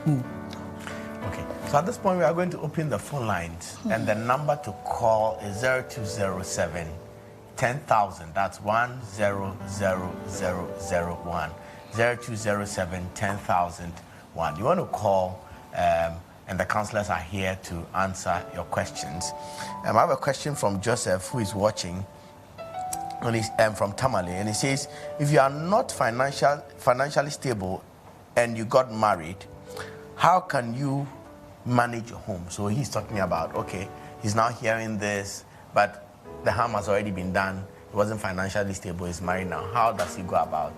Okay. So at this point, we are going to open the phone lines, and the number to call is 0207 10,000. That's 100001. 0207 10,001. You want to call, and the counselors are here to answer your questions. I have a question from Joseph, who is watching, and from Tamale, and he says, if you are not financially stable and you got married, how can you manage your home? So he's talking about, okay, he's now hearing this, but the harm has already been done. He wasn't financially stable, he's married now. How does he go about,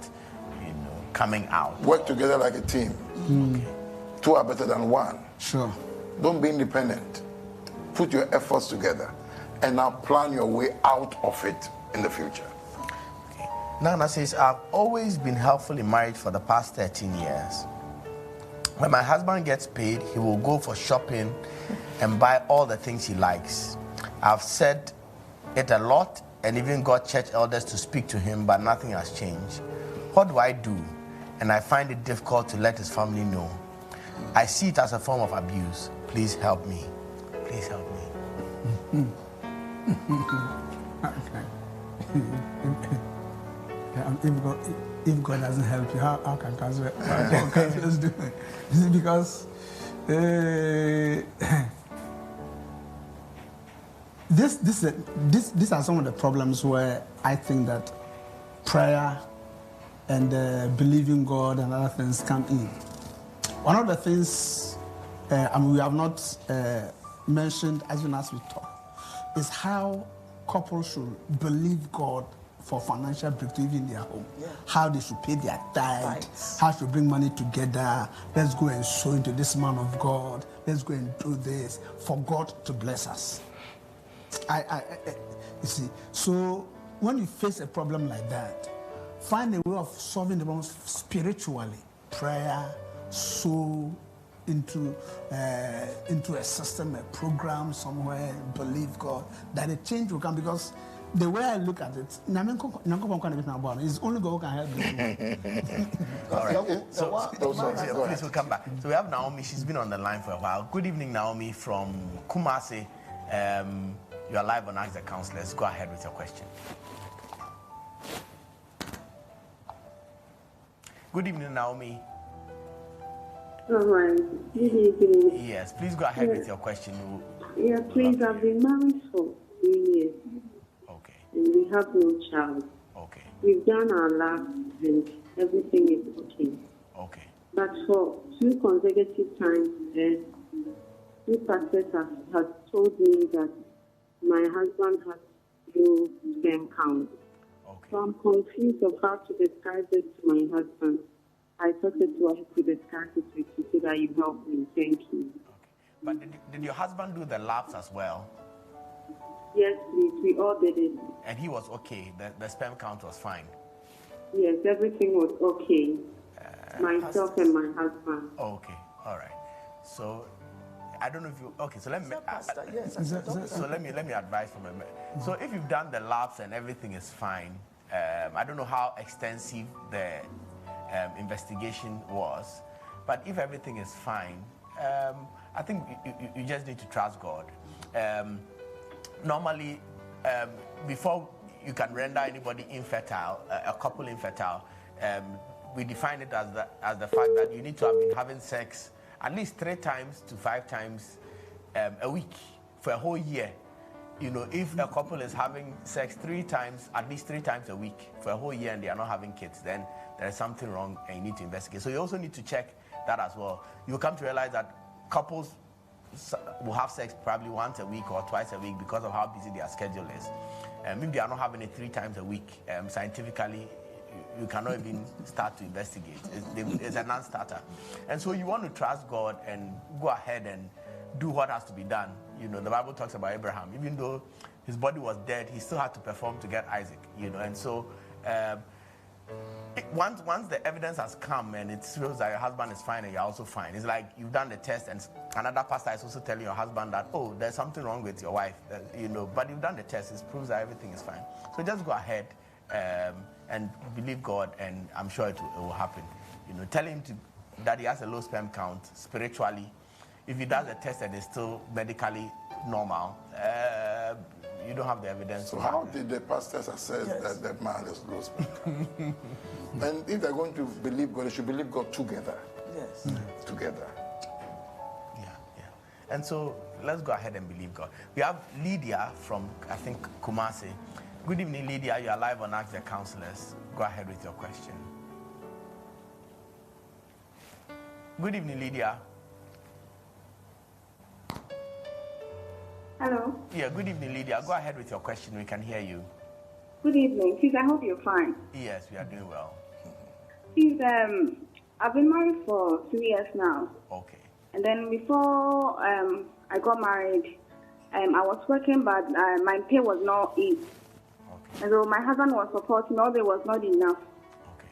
coming out? Work together like a team. Okay. Two are better than one. Sure. Don't be independent. Put your efforts together and now plan your way out of it in the future. Okay. Nana says, I've always been helpful in marriage for the past 13 years. When my husband gets paid, he will go for shopping and buy all the things he likes. I've said it a lot and even got church elders to speak to him, but nothing has changed. What do I do? And I find it difficult to let his family know. I see it as a form of abuse. Please help me. Please help me. If God doesn't help you, how can counselors do it? This is because these are some of the problems where I think that prayer and believing God and other things come in. One of the things we have not mentioned as soon as we talk is how couples should believe God for financial breakthrough in their home. Yeah. How they should pay their tithe, how to bring money together. Let's go and sow into this man of God. Let's go and do this for God to bless us. You see, so when you face a problem like that, find a way of solving the problem spiritually. Prayer, sow into a system, a program somewhere, believe God that a change will come. Because the way I look at it, it's only God who can help you. All right. So please, we'll come back. So we have Naomi. She's been on the line for a while. Good evening, Naomi from Kumasi. You are live on Ask the Counselors. Go ahead with your question. Good evening, Naomi. All right. Good evening. Yes, please go ahead with your question. Yeah, please. I've been married for 3 years. and we have no child. Okay. We've done our labs and everything is okay. Okay. But for 2 consecutive times, 2 pastors have told me that my husband has no sperm count. Okay. So I'm confused of how to describe this to my husband. I thought it was to discuss it with you so that you help me. Thank you. Okay. But did your husband do the labs as well? Yes, please. We all did it. And he was okay. The sperm count was fine. Yes, everything was okay. Myself and my husband. Okay. All right. So I don't know if you. Okay. So let me. Pastor, yes, as a doctor. So let me advise from a. So if you've done the labs and everything is fine, I don't know how extensive the investigation was, but if everything is fine, I think you just need to trust God. Normally, before you can render anybody infertile, a couple infertile, we define it as the fact that you need to have been having sex at least 3 times to 5 times a week for a whole year. You know, if a couple is having sex 3 times, at least 3 times a week for a whole year, and they are not having kids, then there is something wrong and you need to investigate. So you also need to check that as well. You'll come to realize that couples will have sex probably once a week or twice a week because of how busy their schedule is. If they are not having it 3 times a week, scientifically, you cannot even start to investigate. It's a non-starter. And so you want to trust God and go ahead and do what has to be done. You know, the Bible talks about Abraham. Even though his body was dead, he still had to perform to get Isaac, you know. And so once the evidence has come and it shows that your husband is fine and you're also fine, it's like you've done the test and another pastor is also telling your husband that, oh, there's something wrong with your wife, you know, but you've done the test. It proves that everything is fine. So just go ahead and believe God, and I'm sure it will happen. You know, tell him that he has a low sperm count spiritually. If he does a test and it's still medically normal, you don't have the evidence. So how did the pastors assess that the man is low sperm count? And if they're going to believe God, they should believe God together. Yes. Together. Yeah. And so let's go ahead and believe God. We have Lydia from, I think, Kumasi. Good evening, Lydia. You are live on Ask the Counsellors. Go ahead with your question. Good evening, Lydia. Hello. Yeah, good evening, Lydia. Go ahead with your question. We can hear you. Good evening. Please, I hope you're fine. Yes, we are doing well. Please, I've been married for 3 years now. Okay. And then before I got married, I was working, but my pay was not in. Okay. And so my husband was supporting, although it was not enough. Okay.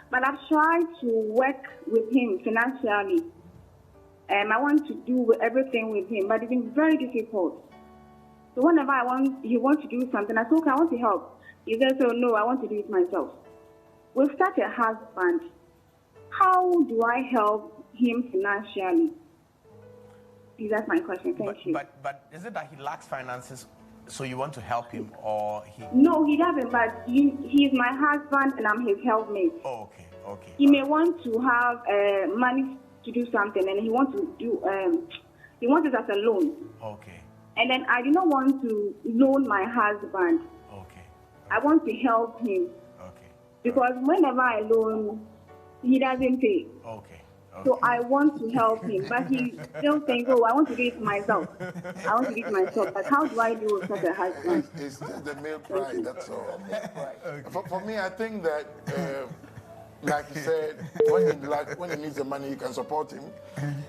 But I've tried to work with him financially. I want to do everything with him, but it's been very difficult. So whenever he wants to do something, I say, okay, I want to help. He says, oh, no, I want to do it myself. With such a husband, how do I help him financially? Please, that's my question. Thank you. But is it that he lacks finances, so you want to help him, or he... No, he doesn't, but he's my husband and I'm his helpmate. Oh, okay. He may want to have money to do something, and he wants to do, he wants it as a loan. Okay. And then I do not want to loan my husband. Okay. I want to help him. Okay. Because whenever I loan, he doesn't pay. Okay. So I want to help him, but he still thinks, oh, I want to do it myself. I want to do it myself. But how do I do with such a husband? It's just the male pride, that's all. For me, I think that, like you said, when he needs the money, you can support him.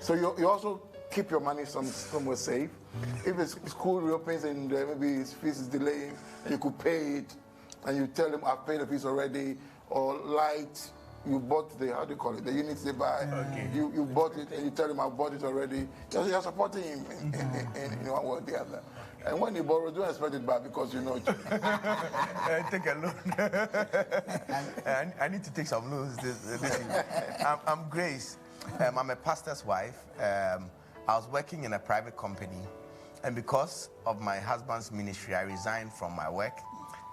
So you also keep your money somewhere safe. If his school reopens and maybe his fees is delaying, you could pay it, and you tell him, I've paid the fees already, or light, you bought the, how do you call it, the units they buy. Okay. You bought it, and you tell him, I bought it already. You're supporting him in one way or the other. And when he borrows, don't expect it back because you know. Take a loan. I need to take some loans this week. I'm Grace. I'm a pastor's wife. I was working in a private company, and because of my husband's ministry, I resigned from my work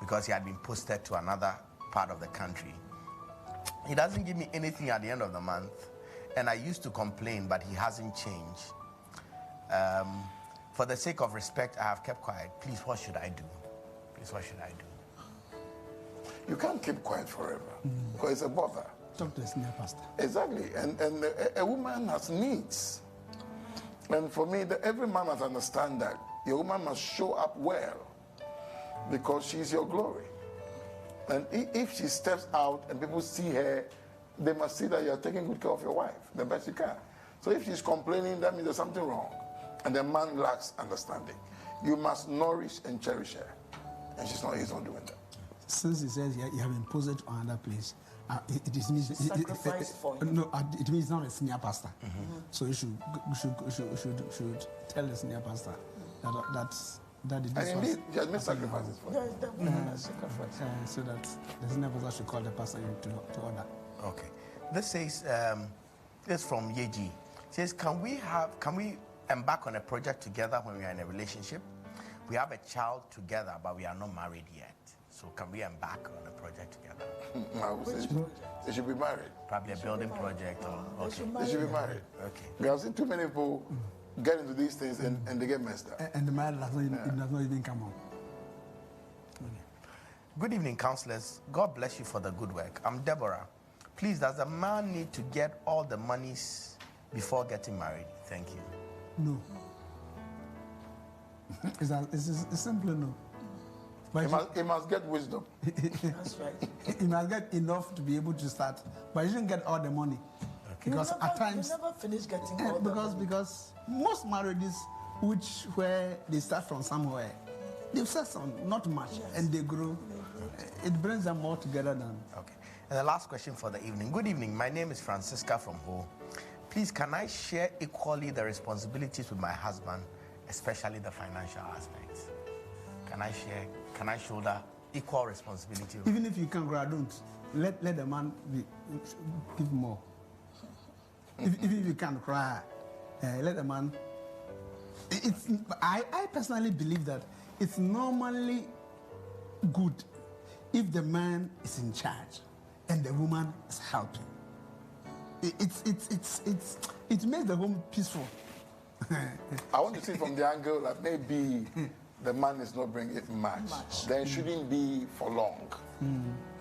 because he had been posted to another part of the country. He doesn't give me anything at the end of the month, and I used to complain, but he hasn't changed. For the sake of respect, I have kept quiet. Please, what should I do? Please, what should I do? you can't keep quiet forever because it's a bother. Talk to a senior pastor. Exactly. And a woman has needs. And for me, every man must understand that your woman must show up well because she's your glory. And if she steps out and people see her, they must see that you're taking good care of your wife the best you can. So if she's complaining, that means there's something wrong. And the man lacks understanding. You must nourish and cherish her. And he's not doing that. Since he says you have imposed it on another place, it means Sacrifice for him. no, it means not a senior pastor. So you should tell the senior pastor that it And is. indeed, he has made sacrifices for Yeah, you. it's definitely a sacrifice. So that the senior pastor should call the pastor to order. Okay. This says, this is from Yeji. It says, can we embark on a project together when we are in a relationship? We have a child together, but we are not married yet. So can we embark on a project together? I would say they should be married. Probably a building project or okay. They should be married. Okay. We have seen too many people get into these things and they get messed up. And the man does not even come on. Good evening, counselors. God bless you for the good work. I'm Deborah. Please, does a man need to get all the monies before getting married? Thank you. No. It's simply no. But He must get wisdom. That's right. he must get enough to be able to start. But he shouldn't get all the money. Because at times, you never finish getting all the money. because most marriages where they start from somewhere, they've set some, not much, and they grow. It brings them more together than. Okay. And the last question for the evening. Good evening. My name is Francisca from Ho. Please, can I share equally the responsibilities with my husband, especially the financial aspects? Can I shoulder equal responsibility? Even if you can grow, don't. Let the man give more. If you can cry, let the man. I personally believe that it's normally good if the man is in charge and the woman is helping. It makes the home peaceful. I want to see from the angle that maybe the man is not bringing much. Then it shouldn't be for long.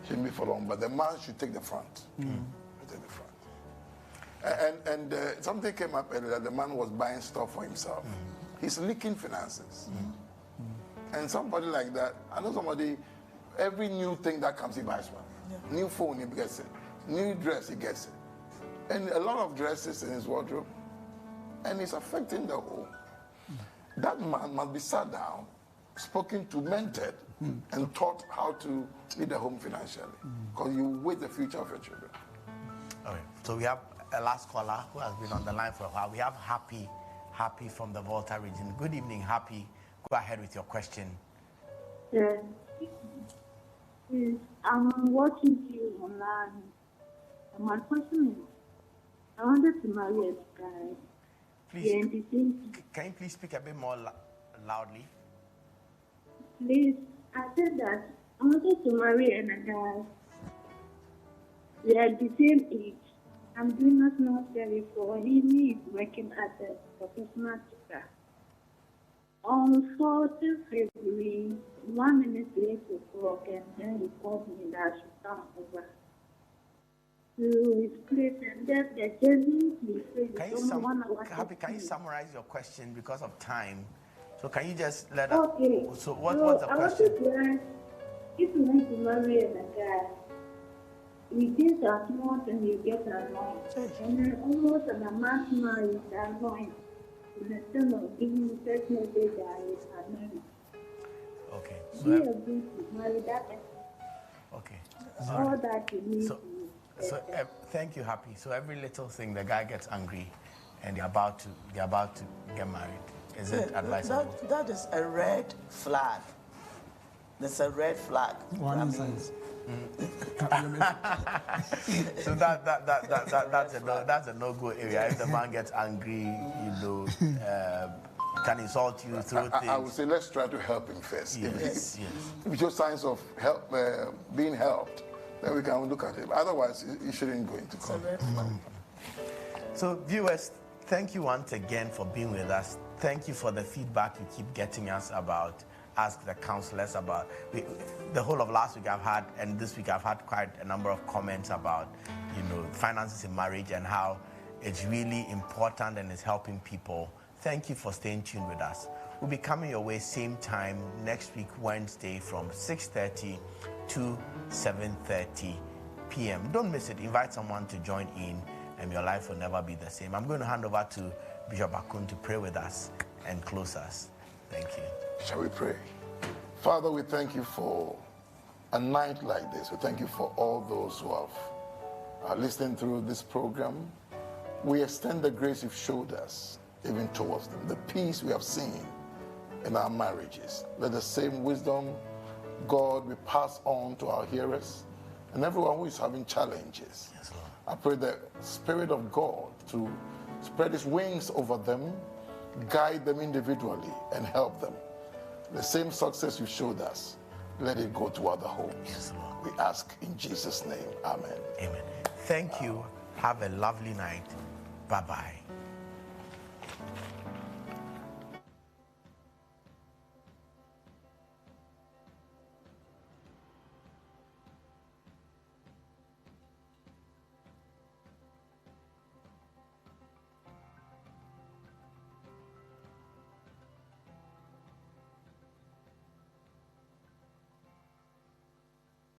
Shouldn't be for long, but the man should take the front. Take the front. And something came up earlier that the man was buying stuff for himself. He's leaking finances. And somebody like that, I know somebody, every new thing that comes, he buys one. Yeah. New phone, he gets it. New dress, he gets it. And a lot of dresses in his wardrobe. And it's affecting the home. That man must be sat down, spoken to, mentored, and taught how to lead the home financially. Because you wait the future of your children. Okay. So we have a last caller who has been on the line for a while. We have Happy from the Volta region. Good evening, Happy. Go ahead with your question. Yes. I'm watching you online. And my question is, I wanted to marry a guy. Please, can you please speak a bit more loudly? Please, I said that I wanted to marry a guy. We are the same age. I'm doing national service for he is working as a professional teacher. On 4th February, 1 minute to 8 o'clock, and then he called me that I should come over to his place, and then the journey he said can you summarize your question because of time? So can you just let us... Okay. So what's the question? I wanted to ask, if you want to marry a guy, we did that once and you get annoyed. And then almost an amount now is annoyed. Instead of giving the first message that is annoyed. Okay. So we are going to marry that person. Okay. All that you need So thank you, Happy. So every little thing, the guy gets angry, and they're about to get married. Is it advisable? That is a red flag. That's a red flag. One sense. So that's a no-go area. If the man gets angry, can insult you through things. I would say let's try to help him first. Yes. If it shows signs of help, being helped, then we can look at it. Otherwise, he shouldn't go into conflict. So viewers, thank you once again for being with us. Thank you for the feedback you keep getting us about Ask the Counselors about. The whole of last week I've had, and this week I've had quite a number of comments about, finances in marriage and how it's really important and it's helping people. Thank you for staying tuned with us. We'll be coming your way same time next week, Wednesday, from 6:30 to 7:30 p.m. Don't miss it. Invite someone to join in, and your life will never be the same. I'm going to hand over to Bishop Akun to pray with us and close us. Thank you. Shall we pray? Father, we thank you for a night like this. We thank you for all those who have listened through this program. We extend the grace you've showed us, even towards them, the peace we have seen in our marriages. Let the same wisdom, God, be passed on to our hearers and everyone who is having challenges. Yes, Lord. I pray the Spirit of God to spread his wings over them, guide them individually, and help them. The same success you showed us, let it go to other homes. Yes, Lord. We ask in Jesus' name. Amen. Amen. Thank you. Have a lovely night. Bye-bye.